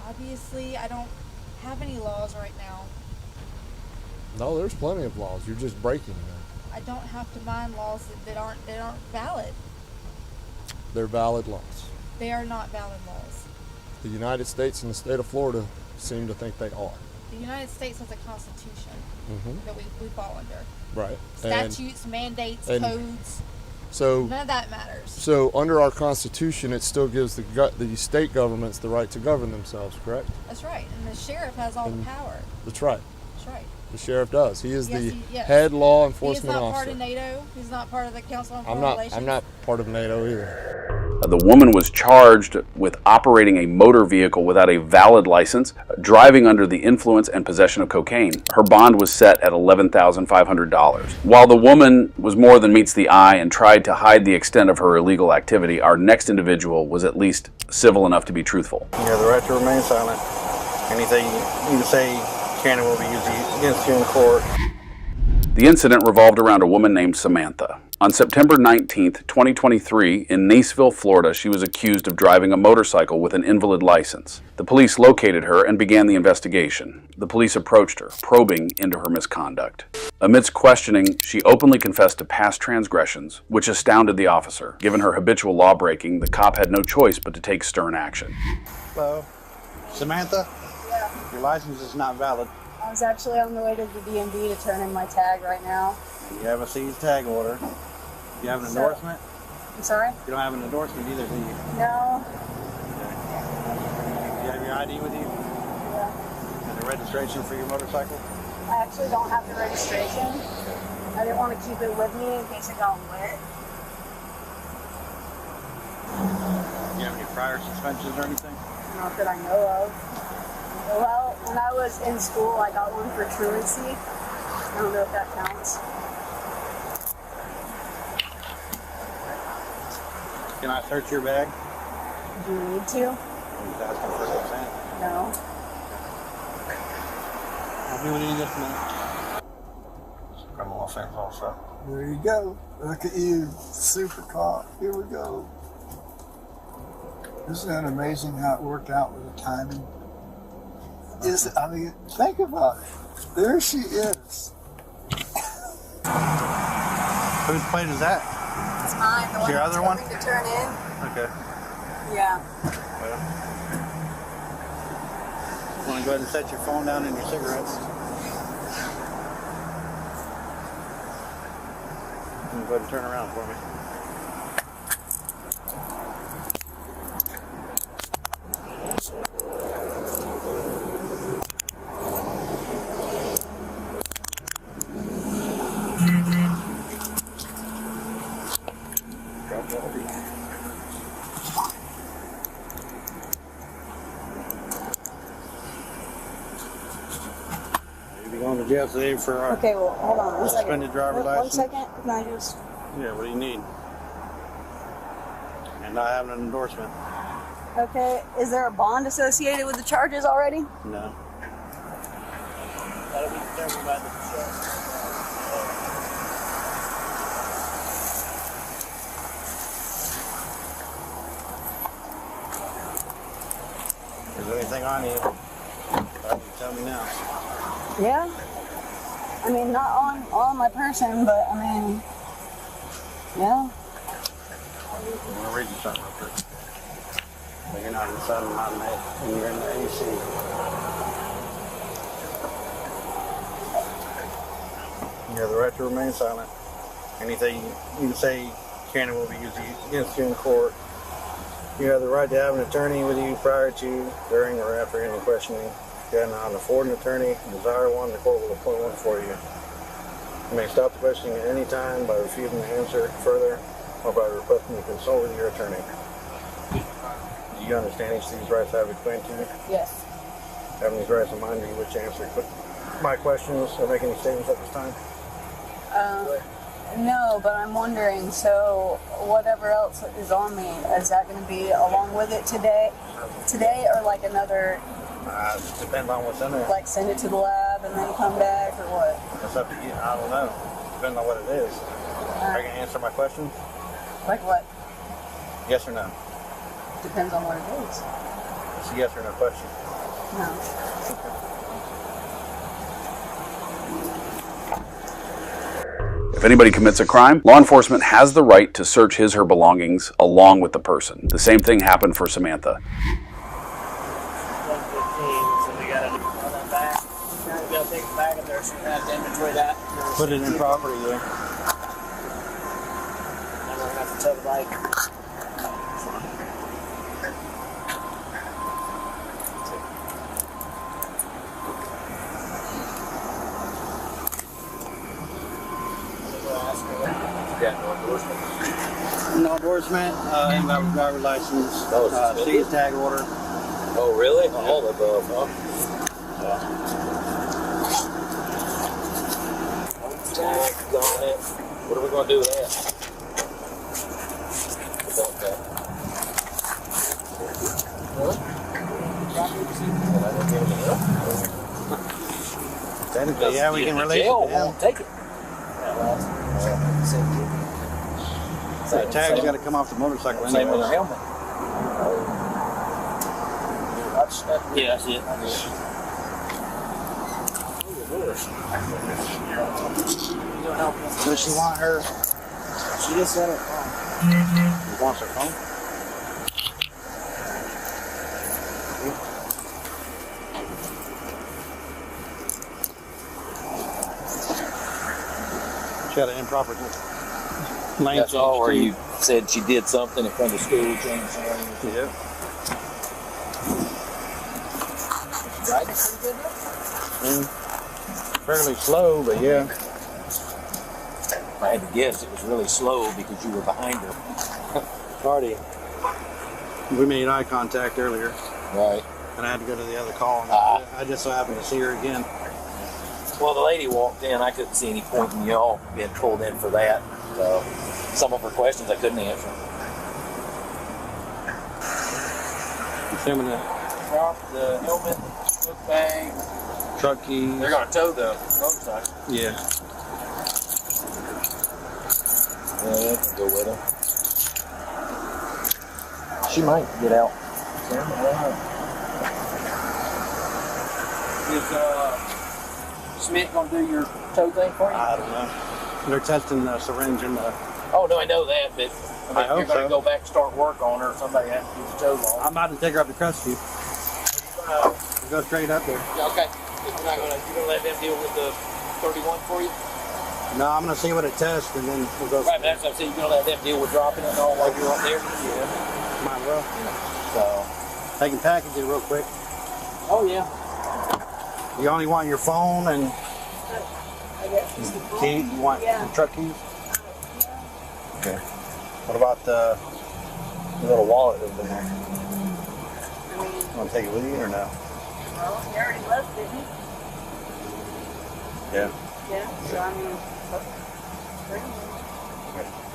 Obviously, I don't have any laws right now. No, there's plenty of laws. You're just breaking them. I don't have to mind laws that aren't valid. They're valid laws. They are not valid laws. The United States and the state of Florida seem to think they are. The United States has a constitution that we fall under. Right. Statutes, mandates, codes. So none of that matters. So under our Constitution, it still gives the state governments the right to govern themselves, correct? That's right. And the sheriff has all the power. That's right. That's right. The sheriff does. He is the yes. head law enforcement officer. He's not officer. part of NATO. He's not part of the Council on Foreign Relations. I'm not part of NATO either. The woman was charged with operating a motor vehicle without a valid license, driving under the influence and possession of cocaine. Her bond was set at $11,500. While the woman was more than meets the eye and tried to hide the extent of her illegal activity, our next individual was at least civil enough to be truthful. You have the right to remain silent. Anything you say can and will be used against you in court. The incident revolved around a woman named Samantha. On September 19th, 2023, in Niceville, Florida, she was accused of driving a motorcycle with an invalid license. The police located her and began the investigation. The police approached her, probing into her misconduct. Amidst questioning, she openly confessed to past transgressions, which astounded the officer. Given her habitual lawbreaking, the cop had no choice but to take stern action. Hello? Samantha? Yeah. Your license is not valid. I was actually on the way to the DMV to turn in my tag right now. You have a seized tag order. You have an endorsement? I'm sorry? You don't have an endorsement either, do you? No. Do you have your ID with you? Yeah. And the registration for your motorcycle? I actually don't have the registration. I didn't want to keep it with me in case it got wet. Do you have any prior suspensions or anything? Not that I know of. Well, when I was in school, I got one for truancy. I don't know if that counts. Can I search your bag? Do you need to? I'm just asking for consent. No. I'll be with you in just a minute. Criminal offense also. There you go. Look at you, super cop. Here we go. Isn't that amazing how it worked out with the timing? I mean, think about it. There she is. Whose plate is that? It's mine. The one Your that's other one? coming to turn in. Okay. Yeah. Well, you want to go ahead and set your phone down and your cigarettes? You can go ahead and turn around for me. You'll be going to jail today for Okay, well, hold on one second. suspended driver One license. second. Can I just... Yeah, what do you need? And not having an endorsement. Okay, is there a bond associated with the charges already? No. That'll be determined by the judge. Is there anything on you? You tell me now. Yeah. I mean, not on my person, but I mean, yeah. I'm going to read you something real quick. But you're not in the sun, not in the, and you're in the AC. You have the right to remain silent. Anything you say can and will be used against you in court. You have the right to have an attorney with you prior to, during, or after any questioning. If you cannot afford an attorney, desire one, the court will appoint one for you. You may stop the questioning at any time by refusing to answer further or by requesting to consult with your attorney. Do you understand each of these rights I have explained to you? Yes. Having these rights in mind, do you wish to answer my questions or make any statements at this time? No, but I'm wondering, so whatever else is on me, is that going to be along with it today? Today or like another... It depends on what's in there. Like send it to the lab and then come back or what? It's up to you. I don't know. Depends on what it is. Are you going to answer my questions? Like what? Yes or no? Depends on what it is. It's a yes or no question. No. If anybody commits a crime, law enforcement has the right to search his or her belongings along with the person. The same thing happened for Samantha. 115, so we gotta run that back. We gotta take it back in there, so we're gonna have to inventory that. Put it in property there. Then we're gonna have to tow the bike. No endorsement, invalid driver license, seized tag order. Oh, really? All the above, huh? Tag on it. What are we going to do with that? About that. Technically, yeah, we can release it. Jail won't take it. The tag's got to come off the motorcycle. Same with anyways. a helmet. Yeah, that's it. Does she want her? She just said it. She wants her phone. She had an improper lane That's all, change, or too. you said she did something in front of school, changed something. Yeah. Riding pretty good though? Fairly slow, but yeah. If I had to guess, it was really slow because you were behind her. Party. We made eye contact earlier. Right. And I had to go to the other call, and I just so happened to see her again. Well, the lady walked in. I couldn't see any point in y'all being pulled in for that. So some of her questions I couldn't answer. Assuming the Drop the helmet, book bag. truck keys. They're gonna tow the motorcycle. Yeah. Yeah, they can go with her. She might get out. Is Smith gonna do your tow thing for you? I don't know. They're testing the syringe in the. Oh no, I know that, but I if you're hope gonna so. go back and start work on her, somebody has to do the tow long. I'm about to take her up to Crestview. Go straight up there. Yeah, okay. You're gonna let them deal with the 31 for you? No, I'm gonna see what it tests, and then we'll go. Right, but that's what I'm saying. You're gonna let them deal with dropping it and all while you're up there? Yeah. Might as well. So. They can package it real quick. Oh yeah. You only want your phone and key. You want the truck keys? Okay. What about the little wallet over there? Want to take it with you or no? Well, he already left, didn't he? Yeah. Yeah, so I mean, bring him.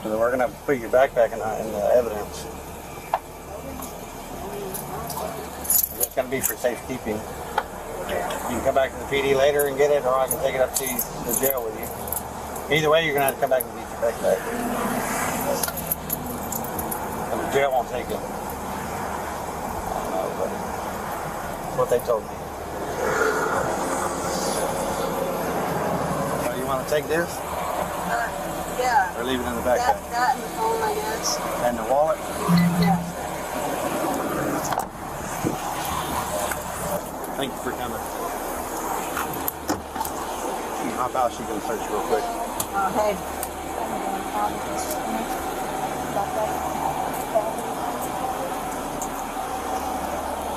So then we're gonna put your backpack in the evidence. It's gonna be for safekeeping. You can come back to the PD later and get it, or I can take it up to the jail with you. Either way, you're gonna have to come back and get your backpack. And the jail won't take it. I don't know, but that's what they told me. So you want to take this? Yeah. Or leave it in the backpack? That and the phone, I guess. And the wallet? Yeah. Thank you for coming. Hop out, she can search real quick. Hey.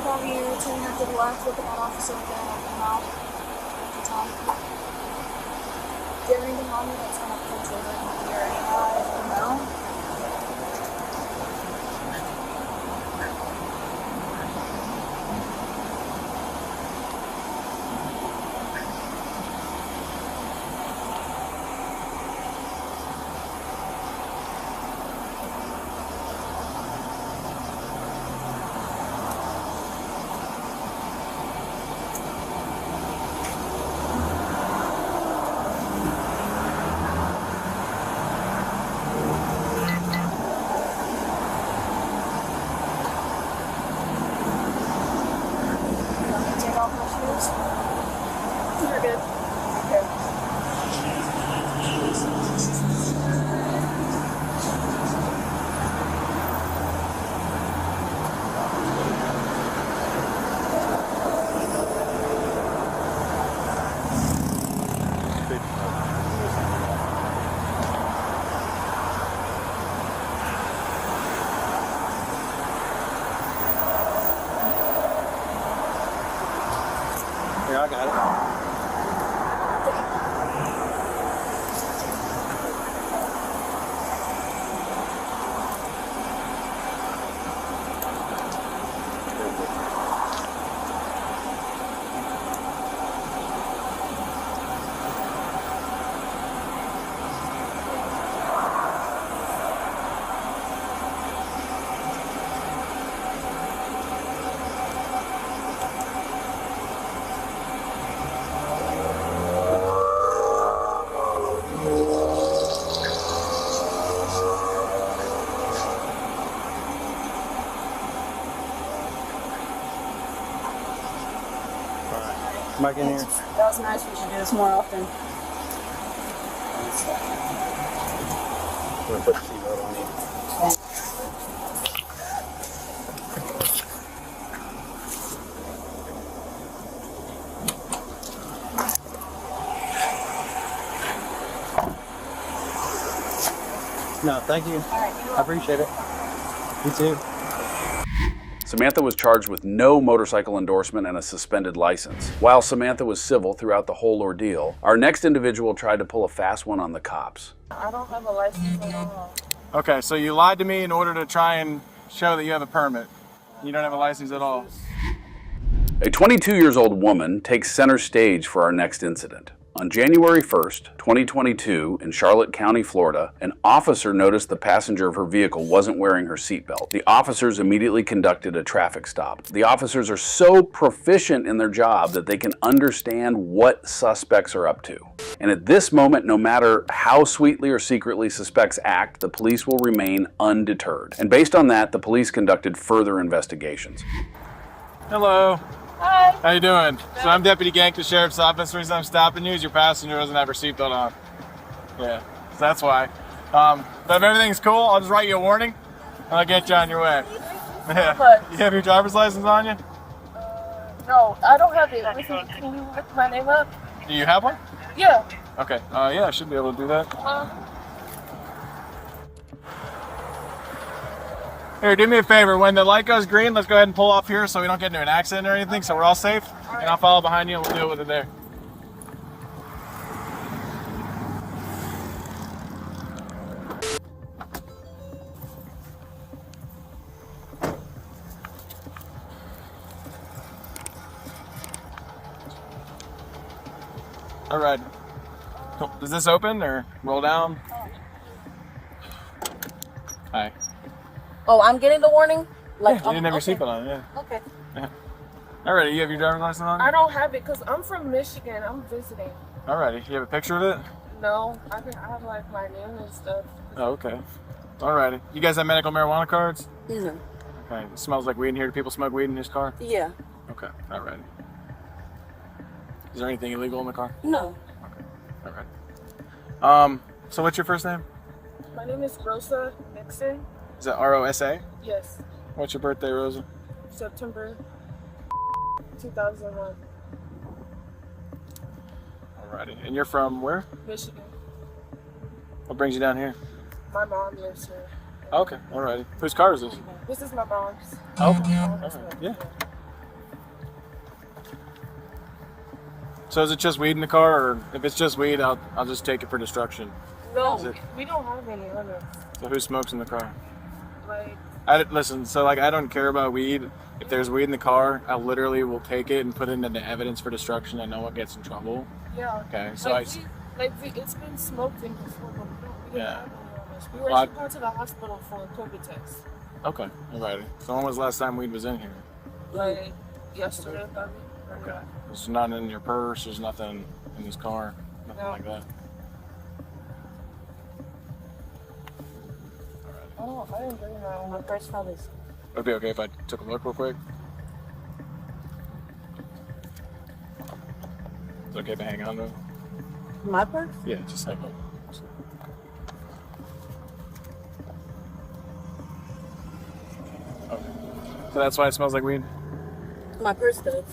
Probably you return after the last look at that officer again at the mouth. Tom. Do you have anything on you that's gonna potentially hurt me or any eyes or no? Take off my shoes? You're good. Okay. Here, I got it. Come back in here. That was nice. We should do this more often. I'm gonna put the seatbelt on you. No, thank you. I appreciate it. You too. Samantha was charged with no motorcycle endorsement and a suspended license. While Samantha was civil throughout the whole ordeal, our next individual tried to pull a fast one on the cops. I don't have a license at all. Okay, so you lied to me in order to try and show that you have a permit. You don't have a license at all. A 22-year-old woman takes center stage for our next incident. On January 1st, 2022, in Charlotte County, Florida, an officer noticed the passenger of her vehicle wasn't wearing her seatbelt. The officers immediately conducted a traffic stop. The officers are so proficient in their job that they can understand what suspects are up to. And at this moment, no matter how sweetly or secretly suspects act, the police will remain undeterred. And based on that, the police conducted further investigations. Hello. Hi. How you doing? So I'm Deputy Gank, the Sheriff's Office. The reason I'm stopping you is your passenger doesn't have her seatbelt on. Yeah, so that's why. But if everything's cool, I'll just write you a warning and I'll get you on your way. Yeah. You have your driver's license on you? No, I don't have it. Can you look my name up? Do you have one? Yeah. Okay. Yeah, I should be able to do that. Here, do me a favor. When the light goes green, let's go ahead and pull off here so we don't get into an accident or anything, so we're all safe. And I'll follow behind you and we'll deal with it there. All right. Cool. Does this open or roll down? Hi. Oh, I'm getting the warning? Like, yeah, you didn't have your seatbelt on, yeah. Okay. Yeah. Alrighty, you have your driver's license on? I don't have it because I'm from Michigan. I'm visiting. Alrighty, you have a picture of it? No, I have like my name and stuff. Oh, okay. Alrighty. You guys have medical marijuana cards? No. Okay. It smells like weed in here. Do people smoke weed in this car? Yeah. Okay. Alrighty. Is there anything illegal in the car? No. Okay. Alright. So what's your first name? My name is Rosa Nixon. Is that R-O-S-A? Yes. What's your birthday, Rosa? September 2001. Alrighty. And you're from where? Michigan. What brings you down here? My mom lives here. Okay. Alrighty. Whose car is this? This is my mom's. Oh. Alright. Yeah. So is it just weed in the car, or if it's just weed, I'll just take it for destruction? No, we don't have any limits. So who smokes in the car? Like, Listen, so like I don't care about weed. If there's weed in the car, I literally will take it and put it into evidence for destruction. I know what gets in trouble. yeah. Okay, so it's been smoked in before, but we didn't have any on us. We were Well, actually going to the hospital for a COVID test. Okay, alrighty. So when was the last time weed was in here? Like yesterday, probably. Okay. There's nothing in your purse. There's nothing in this car. Nothing No. like that. Oh, I didn't bring my purse probably. Would it be okay if I took a look real quick? Is it okay if I hang on to it? My purse? Yeah, just hang on. Okay. So that's why it smells like weed? My purse does.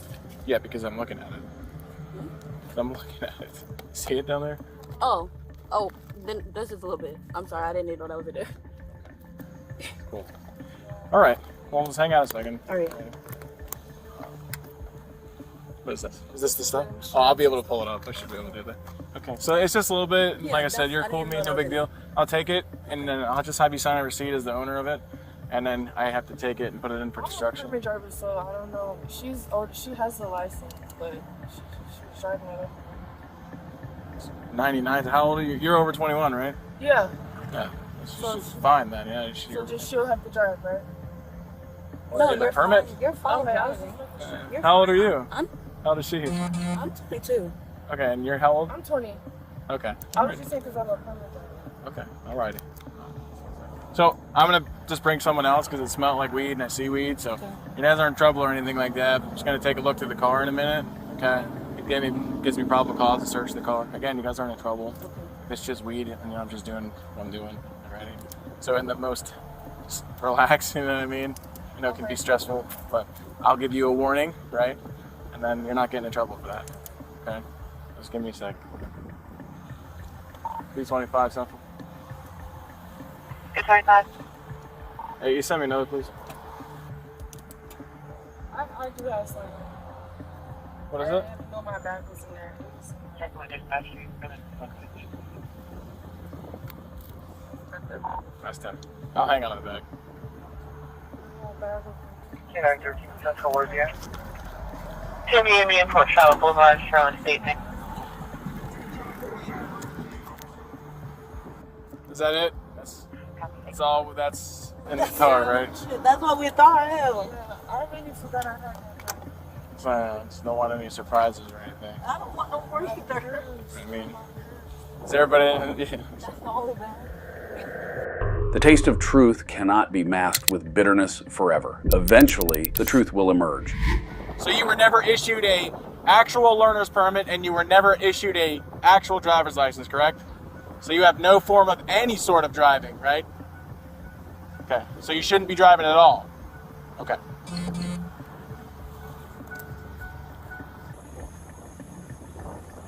Yeah, because I'm looking at it. I'm looking at it. See it down there? Oh, then this is a little bit. I'm sorry, I didn't even know that was there. Cool. All right. Well, just hang out a second. All right. What is this? Is this the stuff? Oh, I'll be able to pull it up. I should be able to do that. Okay. So it's just a little bit. Yeah, like I said, you're cool with me. No big deal. I'll take it, and then I'll just have you sign a receipt as the owner of it, and then I have to take it and put it in for destruction. I'm a driver, so I don't know. She's old. She has the license, but she's driving it. 99. How old are you? You're over 21, right? Yeah. Yeah. So She's fine then. Yeah. So just she'll have to drive, right? No, Get my you're permit. fine. You're fine. Okay, You're How old are you? I'm How old is she? 22. Okay, and you're how old? I'm 20. Okay. I was just saying because I'm a permit driver. Okay, alrighty. So I'm gonna just bring someone else because it smelled like weed and I see weed. So you guys aren't in trouble or anything like that. I'm just gonna take a look through the car in a minute. Okay. gives me probable cause to search the car. Again, you guys aren't in trouble. If it's just weed, and I'm just doing what I'm doing already. So in the most relaxed, you know what I mean? It can be stressful, but I'll give you a warning, right? And then you're not getting in trouble for that. Okay? Just give me a sec. 325 something. 225. Hey, you send me another, please. I do have something. What is it? I know my bag was in there. That's 10. I'll hang on to the bag. Timmy and me in Port Charlotte Boulevard, Charlotte State. Is that it? That's all that's in the car, right? That's what we thought. Hell. I really forgot I had Fine. Just don't want any surprises or anything. I don't want no more either. I mean, is everybody? Yeah. The taste of truth cannot be masked with bitterness forever. Eventually, the truth will emerge. So you were never issued a actual learner's permit, and you were never issued a actual driver's license, correct? So you have no form of any sort of driving, right? Okay. So you shouldn't be driving at all. Okay.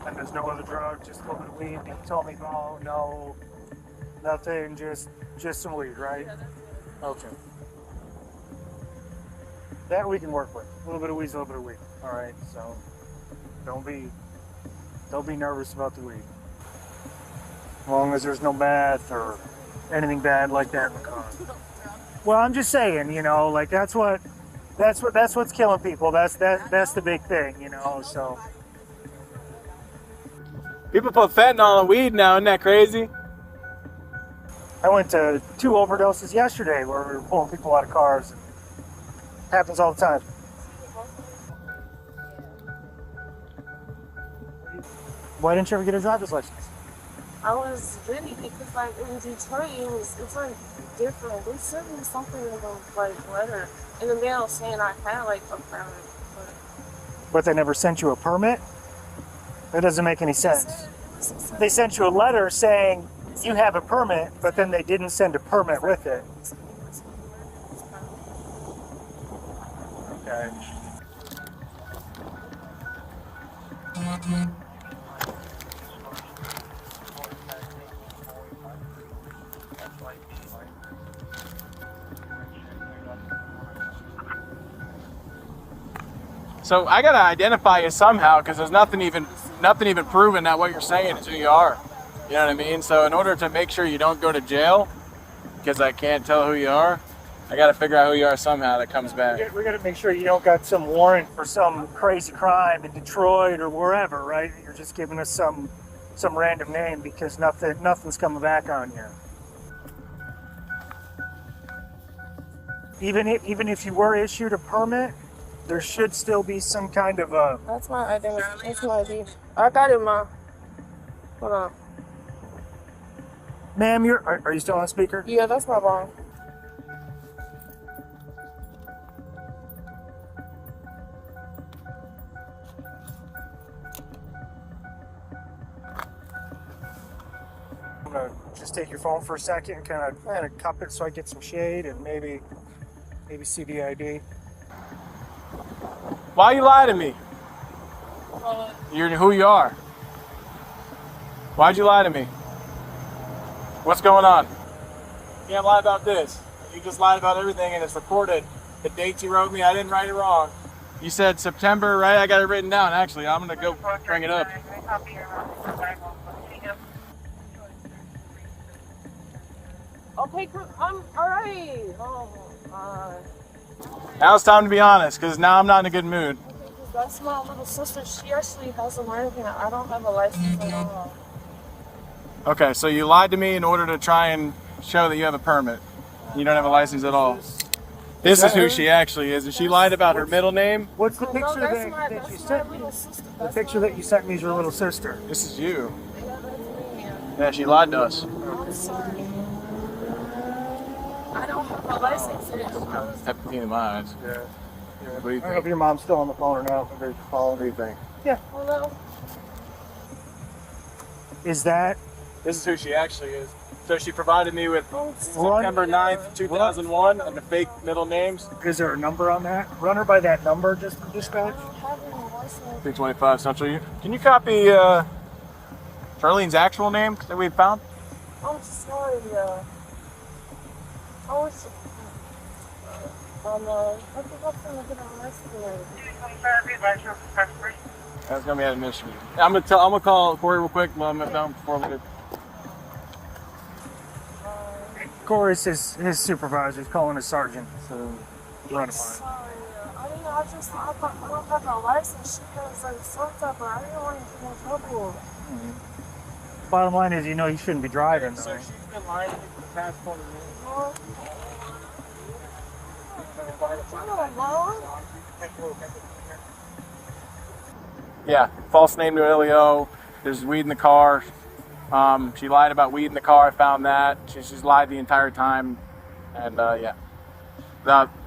And there's no other drug, just a little bit of weed. You told me no, nothing, just some weed, right? Okay. That we can work with. A little bit of weed's a little bit of weed. All right, so don't be nervous about the weed. As long as there's no meth or anything bad like that in the car. Well, I'm just saying, like that's what's killing people. That's the big thing, so. People put fentanyl on weed now, isn't that crazy? I went to 2 overdoses yesterday where we were pulling people out of cars. Happens all the time. Why didn't you ever get a driver's license? I was ready because like in Detroit it's like different. They sent me something in the letter in the mail saying I had like a permit. But they never sent you a permit? That doesn't make any sense. They sent you a letter saying you have a permit, but then they didn't send a permit with it. Okay. So I gotta identify you somehow because there's nothing even proven that what you're saying is who you are. You know what I mean? So in order to make sure you don't go to jail, because I can't tell who you are, I gotta figure out who you are somehow that comes back. We gotta make sure you don't got some warrant for some crazy crime in Detroit or wherever, right? You're just giving us some random name because nothing's coming back on you. Even if you were issued a permit, there should still be some kind of a... That's my identity. That's my ID. I got it, Ma. Hold on. Ma'am, are you still on speaker? Yeah, that's my mom. I'm gonna just take your phone for a second and kind of cup it so I get some shade and maybe see the ID. Why you lie to me? You're who you are. Why'd you lie to me? What's going on? You can't lie about this. You just lied about everything and it's recorded. The dates you wrote me, I didn't write it wrong. You said September, right? I got it written down, actually. I'm gonna go bring it up. Okay, I'm alright. Oh, God. Now it's time to be honest, because now I'm not in a good mood. That's my little sister. She actually has a license. I don't have a license at all. Okay, so you lied to me in order to try and show that you have a permit. You don't have a license at all. This is who she actually is. And she lied about her middle name. What's the picture that you sent me? The picture that you sent me is your little sister. This is you. Yeah, she lied to us. I'm sorry. I don't have a license yet. Have in my eyes. Yeah. What do you I don't know if your mom's still on the phone or not. What do you think? Yeah. Hello? Is that? This is who she actually is. So she provided me with September 9th, 2001, and the fake middle names. Is there a number on that? Run her by that number, just for dispatch. 325 Central. Can you copy Charlene's actual name that we found? I'm sorry, I was I think I'm gonna get arrested. That's gonna be an admission. I'm gonna call Corey real quick. Let him know before we do. Corey's his supervisor. He's calling his sergeant. So run him on I don't have no license. She has like some type of, I didn't want to get in trouble. it. Bottom line is, you know, he shouldn't be driving. So she's been lying to me for the past 20 minutes. Yeah, false name to LEO. There's weed in the car. She lied about weed in the car. I found that. She's lied the entire time. And yeah.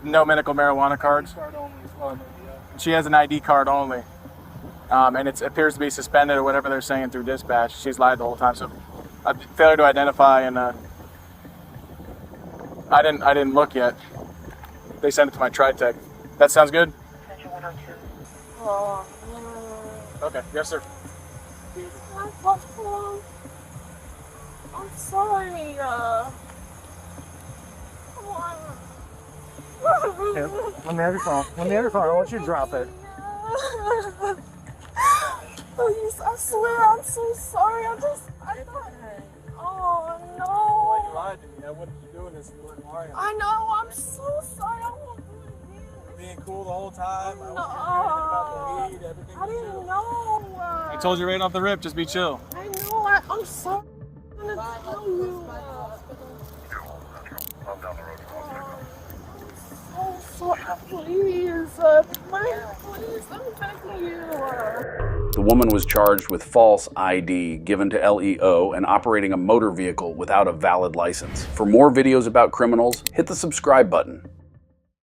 No medical marijuana cards. She has an ID card only. And it appears to be suspended or whatever they're saying through dispatch. She's lied the whole time. So failure to identify, and I didn't look yet. They sent it to my Tritech. That sounds good? Okay, yes sir. I'm sorry. Here, let me have your phone. Let me have your phone. I want you to drop it. Please, I swear, I'm so sorry. I thought, oh no. Why you lied to me? I wouldn't be doing this if you weren't lying. I know, I'm so sorry. I won't do it again. Being cool the whole time. No. I wasn't hearing anything about the weed, everything. I didn't know. I told you right off the rip, just be chill. I know, I'm sorry. I'm gonna tell you. Please, I'm begging you. The woman was charged with false ID given to LEO and operating a motor vehicle without a valid license. For more videos about criminals, hit the subscribe button.